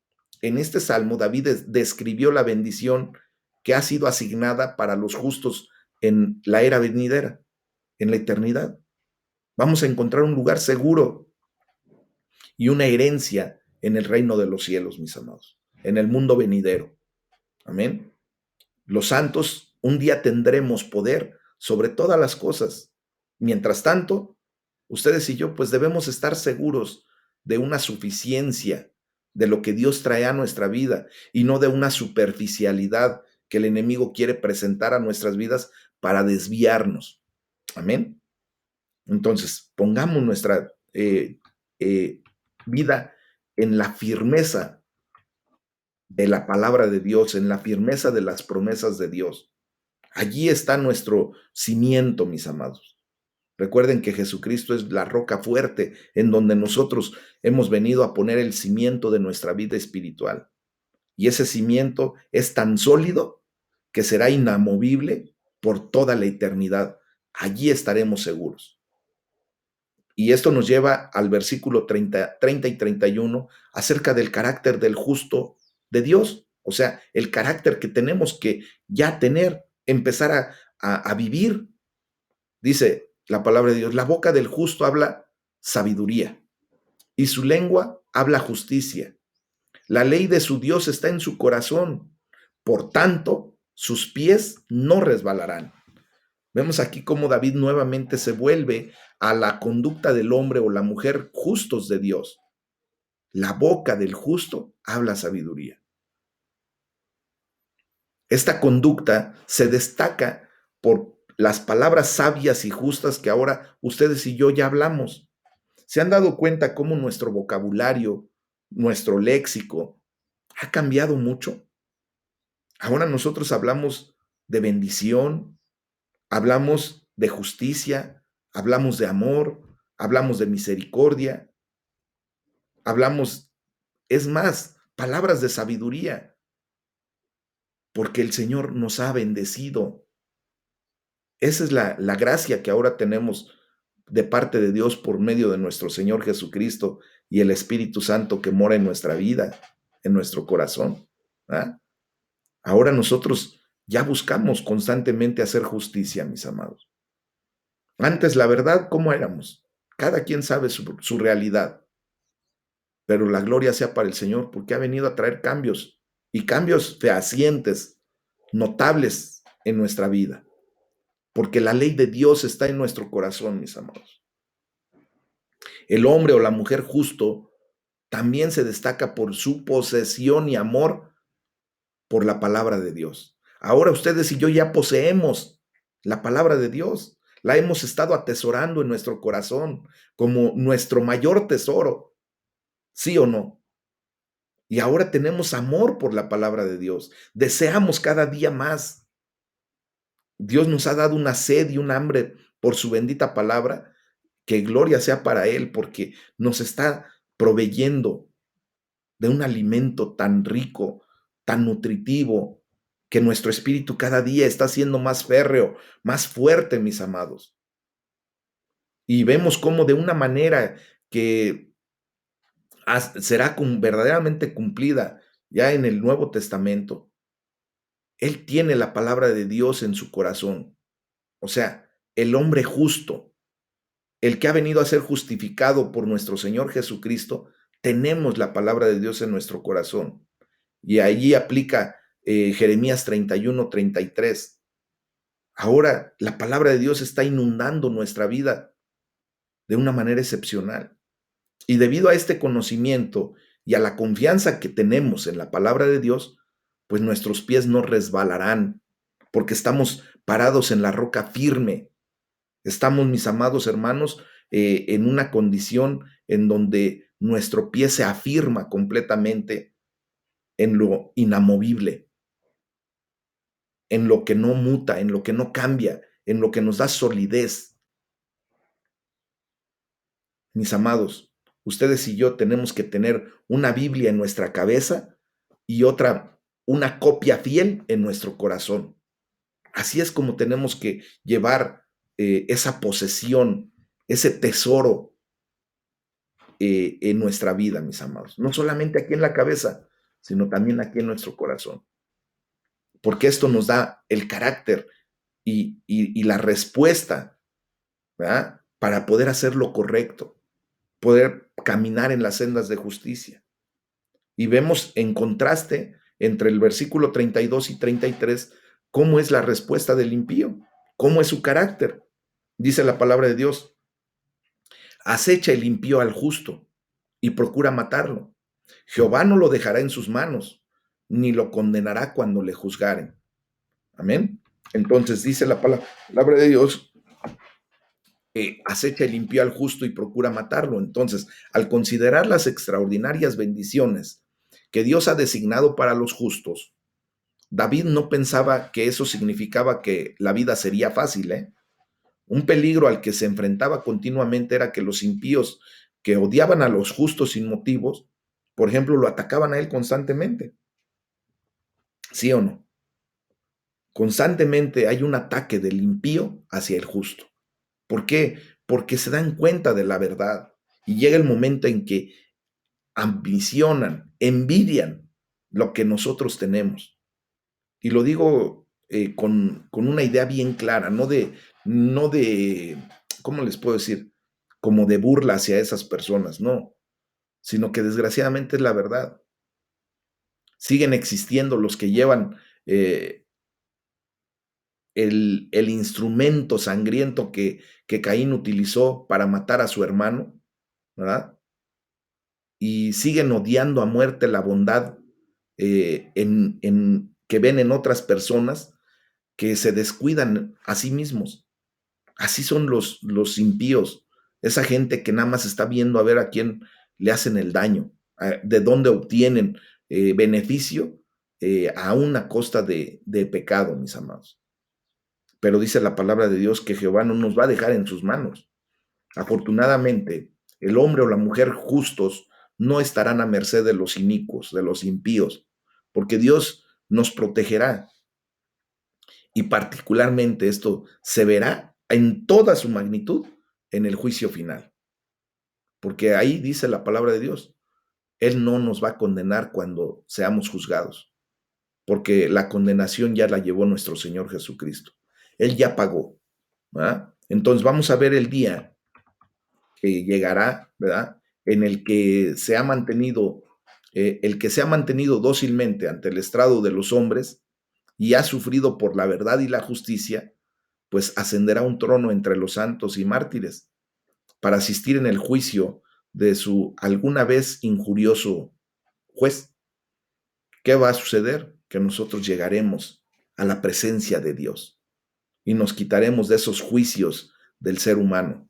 en este salmo, David describió la bendición que ha sido asignada para los justos en la era venidera, en la eternidad. Vamos a encontrar un lugar seguro y una herencia en el reino de los cielos, mis amados, en el mundo venidero. Amén. Los santos un día tendremos poder sobre todas las cosas. Mientras tanto, ustedes y yo pues debemos estar seguros de una suficiencia de lo que Dios trae a nuestra vida y no de una superficialidad que el enemigo quiere presentar a nuestras vidas para desviarnos. Amén. Entonces, pongamos nuestra vida en la firmeza de la palabra de Dios, en la firmeza de las promesas de Dios. Allí está nuestro cimiento, mis amados. Recuerden que Jesucristo es la roca fuerte en donde nosotros hemos venido a poner el cimiento de nuestra vida espiritual. Y ese cimiento es tan sólido que será inamovible por toda la eternidad. Allí estaremos seguros. Y esto nos lleva al versículo 30 y 31 acerca del carácter del justo de Dios. O sea, el carácter que tenemos que ya tener, empezar a vivir. Dice la palabra de Dios, la boca del justo habla sabiduría y su lengua habla justicia. La ley de su Dios está en su corazón. Por tanto, sus pies no resbalarán. Vemos aquí cómo David nuevamente se vuelve a la conducta del hombre o la mujer justos de Dios. La boca del justo habla sabiduría. Esta conducta se destaca por las palabras sabias y justas que ahora ustedes y yo ya hablamos. ¿Se han dado cuenta cómo nuestro vocabulario, nuestro léxico ha cambiado mucho? Ahora nosotros hablamos de bendición, hablamos de justicia, hablamos de amor, hablamos de misericordia, hablamos, es más, palabras de sabiduría, porque el Señor nos ha bendecido. Esa es la gracia que ahora tenemos de parte de Dios por medio de nuestro Señor Jesucristo y el Espíritu Santo que mora en nuestra vida, en nuestro corazón. ¿Ah? Ahora nosotros ya buscamos constantemente hacer justicia, mis amados. Antes, la verdad, ¿cómo éramos? Cada quien sabe su realidad, pero la gloria sea para el Señor porque ha venido a traer cambios y cambios fehacientes, notables en nuestra vida, porque la ley de Dios está en nuestro corazón, mis amados. El hombre o la mujer justo también se destaca por su posesión y amor por la palabra de Dios. Ahora ustedes y yo ya poseemos la palabra de Dios. La hemos estado atesorando en nuestro corazón como nuestro mayor tesoro, ¿sí o no? Y ahora tenemos amor por la palabra de Dios. Deseamos cada día más. Dios nos ha dado una sed y un hambre por su bendita palabra. Que gloria sea para Él porque nos está proveyendo de un alimento tan rico, tan nutritivo, que nuestro espíritu cada día está siendo más férreo, más fuerte, mis amados. Y vemos cómo de una manera que será verdaderamente cumplida ya en el Nuevo Testamento, Él tiene la palabra de Dios en su corazón. O sea, el hombre justo, el que ha venido a ser justificado por nuestro Señor Jesucristo, tenemos la palabra de Dios en nuestro corazón. Y allí aplica Jeremías 31-33. Ahora la palabra de Dios está inundando nuestra vida de una manera excepcional. Y debido a este conocimiento y a la confianza que tenemos en la palabra de Dios, pues nuestros pies no resbalarán, porque estamos parados en la roca firme. Estamos, mis amados hermanos, en una condición en donde nuestro pie se afirma completamente en lo inamovible, en lo que no muta, en lo que no cambia, en lo que nos da solidez. Mis amados, ustedes y yo tenemos que tener una Biblia en nuestra cabeza y otra, una copia fiel en nuestro corazón. Así es como tenemos que llevar esa posesión, ese tesoro en nuestra vida, mis amados. No solamente aquí en la cabeza, sino también aquí en nuestro corazón. Porque esto nos da el carácter y la respuesta, ¿verdad? Para poder hacer lo correcto, poder caminar en las sendas de justicia. Y vemos en contraste entre el versículo 32 y 33 cómo es la respuesta del impío, cómo es su carácter. Dice la palabra de Dios, acecha el impío al justo y procura matarlo. Jehová no lo dejará en sus manos, ni lo condenará cuando le juzgaren. Amén. Entonces dice la palabra de Dios, acecha y limpia al justo y procura matarlo. Entonces, al considerar las extraordinarias bendiciones que Dios ha designado para los justos, David no pensaba que eso significaba que la vida sería fácil, ¿eh? Un peligro al que se enfrentaba continuamente era que los impíos que odiaban a los justos sin motivos, por ejemplo, lo atacaban a él constantemente. ¿Sí o no? Constantemente hay un ataque del impío hacia el justo. ¿Por qué? Porque se dan cuenta de la verdad y llega el momento en que ambicionan, envidian lo que nosotros tenemos. Y lo digo con una idea bien clara, no de, ¿cómo les puedo decir? Como de burla hacia esas personas, no, sino que desgraciadamente es la verdad. Siguen existiendo los que llevan el instrumento sangriento que Caín utilizó para matar a su hermano, ¿verdad? Y siguen odiando a muerte la bondad que ven en otras personas que se descuidan a sí mismos. Así son los impíos, esa gente que nada más está viendo a ver a quién le hacen el daño, de dónde obtienen beneficio, a una costa de pecado, mis amados. Pero dice la palabra de Dios que Jehová no nos va a dejar en sus manos. Afortunadamente, el hombre o la mujer justos no estarán a merced de los inicuos, de los impíos, porque Dios nos protegerá. Y particularmente esto se verá en toda su magnitud en el juicio final, porque ahí dice la palabra de Dios, Él no nos va a condenar cuando seamos juzgados, porque la condenación ya la llevó nuestro Señor Jesucristo. Él ya pagó, ¿verdad? Entonces vamos a ver el día que llegará, ¿verdad? En el que se ha mantenido, el que se ha mantenido dócilmente ante el estrado de los hombres y ha sufrido por la verdad y la justicia, pues ascenderá a un trono entre los santos y mártires para asistir en el juicio de su alguna vez injurioso juez. ¿Qué va a suceder? Que nosotros llegaremos a la presencia de Dios y nos quitaremos de esos juicios del ser humano,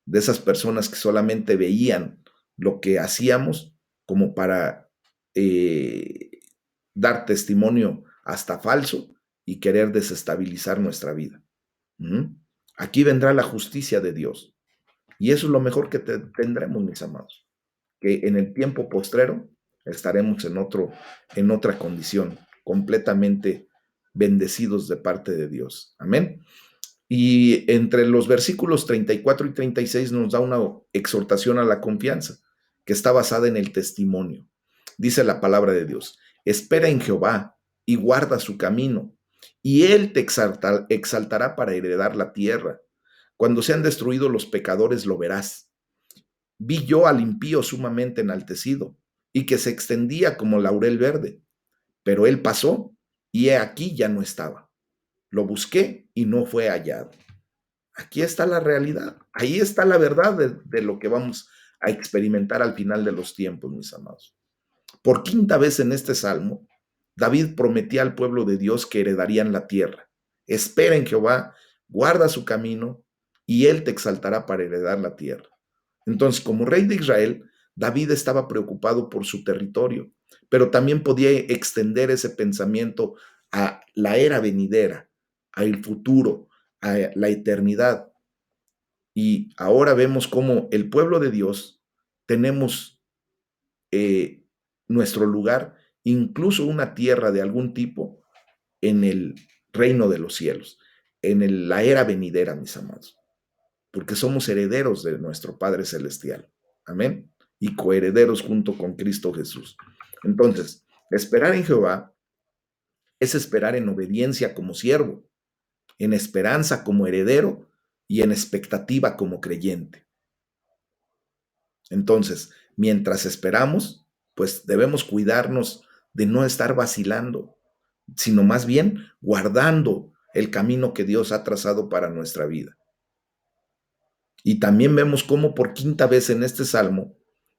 de esas personas que solamente veían lo que hacíamos como para eh, dar testimonio hasta falso y querer desestabilizar nuestra vida. ¿Mm? Aquí vendrá la justicia de Dios. Y eso es lo mejor que tendremos, mis amados, que en el tiempo postrero estaremos en otra condición, completamente bendecidos de parte de Dios. Amén. Y entre los versículos 34 y 36 nos da una exhortación a la confianza, que está basada en el testimonio. Dice la palabra de Dios, espera en Jehová y guarda su camino, y Él te exaltará para heredar la tierra. Cuando sean destruidos los pecadores lo verás. Vi yo al impío sumamente enaltecido, y que se extendía como laurel verde, pero él pasó, y he aquí ya no estaba. Lo busqué y no fue hallado. Aquí está la realidad, ahí está la verdad de lo que vamos a experimentar al final de los tiempos, mis amados. Por quinta vez en este salmo, David prometía al pueblo de Dios que heredarían la tierra. Espera en Jehová, guarda su camino, y él te exaltará para heredar la tierra. Entonces, como rey de Israel, David estaba preocupado por su territorio, pero también podía extender ese pensamiento a la era venidera, al futuro, a la eternidad. Y ahora vemos cómo el pueblo de Dios tenemos eh, nuestro lugar, incluso una tierra de algún tipo, en el reino de los cielos, en la era venidera, mis amados, porque somos herederos de nuestro Padre Celestial. Amén. Y coherederos junto con Cristo Jesús. Entonces, esperar en Jehová es esperar en obediencia como siervo, en esperanza como heredero y en expectativa como creyente. Entonces, mientras esperamos, pues debemos cuidarnos de no estar vacilando, sino más bien guardando el camino que Dios ha trazado para nuestra vida. Y también vemos cómo por quinta vez en este salmo,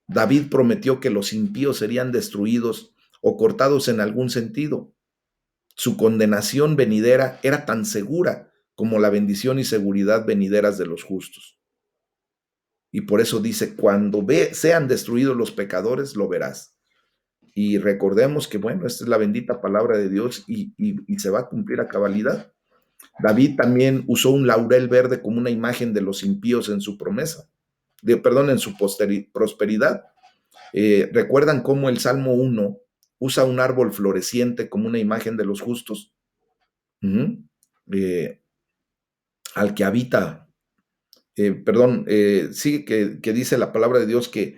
David prometió que los impíos serían destruidos o cortados en algún sentido. Su condenación venidera era tan segura como la bendición y seguridad venideras de los justos. Y por eso dice, cuando sean destruidos los pecadores, lo verás. Y recordemos que, bueno, esta es la bendita palabra de Dios y se va a cumplir a cabalidad. David también usó un laurel verde como una imagen de los impíos en su promesa, en su prosperidad. ¿Recuerdan cómo el Salmo 1 usa un árbol floreciente como una imagen de los justos? Uh-huh. Al que habita, sí, que dice la palabra de Dios que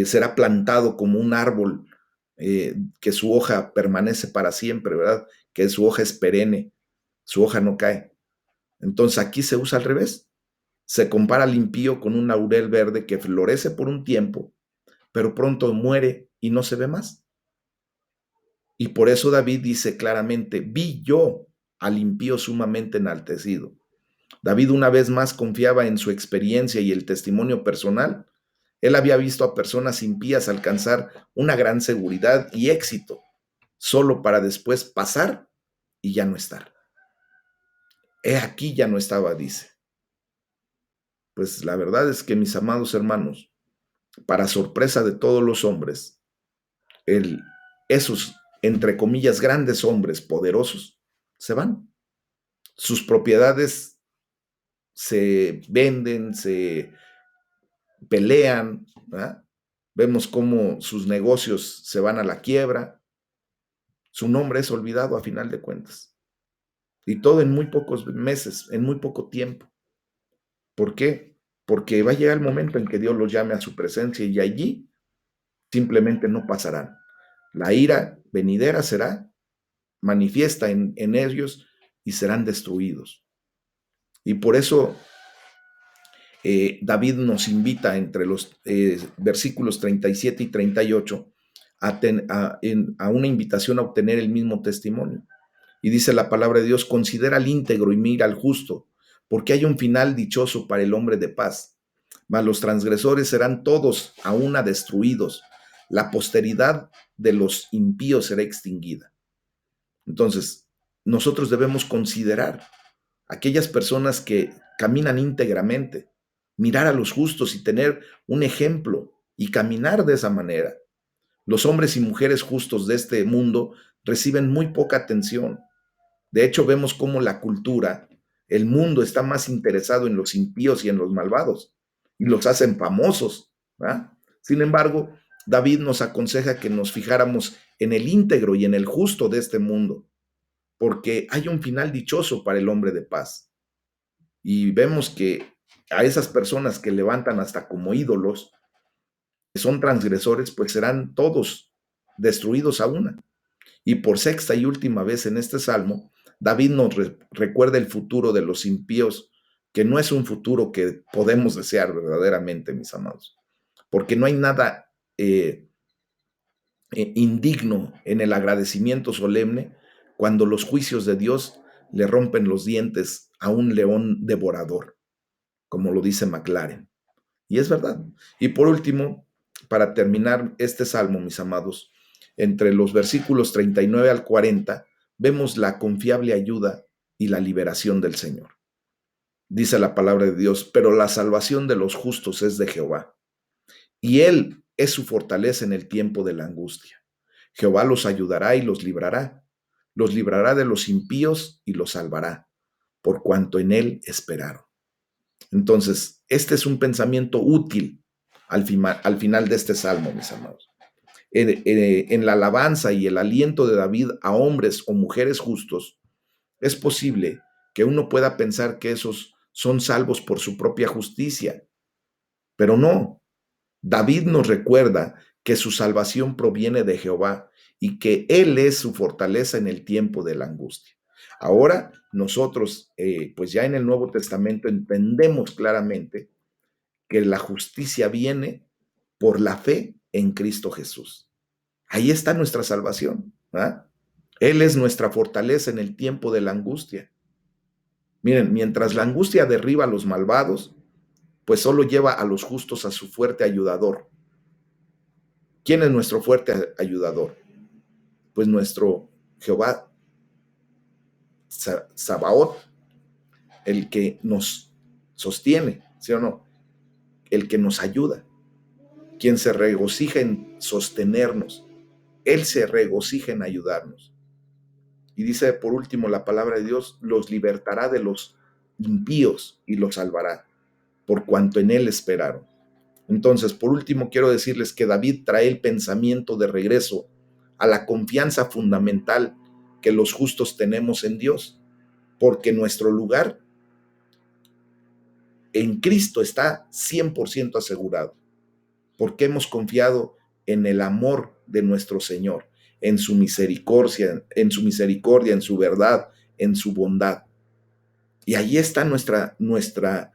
será plantado como un árbol, que su hoja permanece para siempre, ¿verdad? Que su hoja es perenne, su hoja no cae. Entonces aquí se usa al revés. Se compara al impío con un laurel verde que florece por un tiempo, pero pronto muere y no se ve más. Y por eso David dice claramente, vi yo al impío sumamente enaltecido. David una vez más confiaba en su experiencia y el testimonio personal. Él había visto a personas impías alcanzar una gran seguridad y éxito, solo para después pasar y ya no estar. He aquí ya no estaba, dice. Pues la verdad es que, mis amados hermanos, para sorpresa de todos los hombres, el, esos, entre comillas, grandes hombres poderosos, se van. Sus propiedades se venden, se pelean, ¿verdad? Vemos cómo sus negocios se van a la quiebra, su nombre es olvidado a final de cuentas. Y todo en muy pocos meses, en muy poco tiempo. ¿Por qué? Porque va a llegar el momento en que Dios los llame a su presencia y allí simplemente no pasarán. La ira venidera será manifiesta en ellos y serán destruidos. Y por eso David nos invita entre los versículos 37 y 38 a una invitación a obtener el mismo testimonio. Y dice la palabra de Dios: considera al íntegro y mira al justo, porque hay un final dichoso para el hombre de paz. Mas los transgresores serán todos a una destruidos. La posteridad de los impíos será extinguida. Entonces, nosotros debemos considerar aquellas personas que caminan íntegramente, mirar a los justos y tener un ejemplo y caminar de esa manera. Los hombres y mujeres justos de este mundo reciben muy poca atención. De hecho, vemos cómo la cultura, el mundo está más interesado en los impíos y en los malvados y los hacen famosos, ¿verdad? Sin embargo, David nos aconseja que nos fijáramos en el íntegro y en el justo de este mundo, porque hay un final dichoso para el hombre de paz. Y vemos que a esas personas que levantan hasta como ídolos, que son transgresores, pues serán todos destruidos a una. Y por sexta y última vez en este salmo, David nos recuerda el futuro de los impíos, que no es un futuro que podemos desear verdaderamente, mis amados, porque no hay nada indigno en el agradecimiento solemne cuando los juicios de Dios le rompen los dientes a un león devorador, como lo dice McLaren. Y es verdad. Y por último, para terminar este salmo, mis amados, entre los versículos 39 al 40, vemos la confiable ayuda y la liberación del Señor. Dice la palabra de Dios: pero la salvación de los justos es de Jehová, y Él es su fortaleza en el tiempo de la angustia. Jehová los ayudará y los librará de los impíos y los salvará, por cuanto en Él esperaron. Entonces, este es un pensamiento útil al final de este salmo, mis amados. En la alabanza y el aliento de David a hombres o mujeres justos, es posible que uno pueda pensar que esos son salvos por su propia justicia, pero no. David nos recuerda que su salvación proviene de Jehová y que Él es su fortaleza en el tiempo de la angustia. Ahora nosotros, pues ya en el Nuevo Testamento entendemos claramente que la justicia viene por la fe en Cristo Jesús. Ahí está nuestra salvación, ¿verdad? Él es nuestra fortaleza en el tiempo de la angustia. Miren, mientras la angustia derriba a los malvados, pues solo lleva a los justos a su fuerte ayudador. ¿Quién es nuestro fuerte ayudador? Pues nuestro Jehová Sabaoth, el que nos sostiene, ¿sí o no? El que nos ayuda, quien se regocija en sostenernos. Él se regocija en ayudarnos. Y dice por último la palabra de Dios: los libertará de los impíos y los salvará, por cuanto en Él esperaron. Entonces, por último, quiero decirles que David trae el pensamiento de regreso a la confianza fundamental que los justos tenemos en Dios, porque nuestro lugar en Cristo está 100% asegurado, porque hemos confiado en el amor de nuestro Señor, en su misericordia, en su verdad, en su bondad. Y ahí está nuestra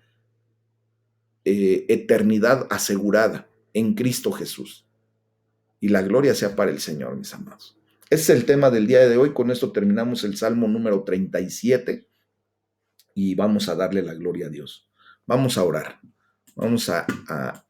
eternidad asegurada en Cristo Jesús. Y la gloria sea para el Señor, mis amados. Ese es el tema del día de hoy. Con esto terminamos el Salmo número 37 y vamos a darle la gloria a Dios. Vamos a orar. Vamos a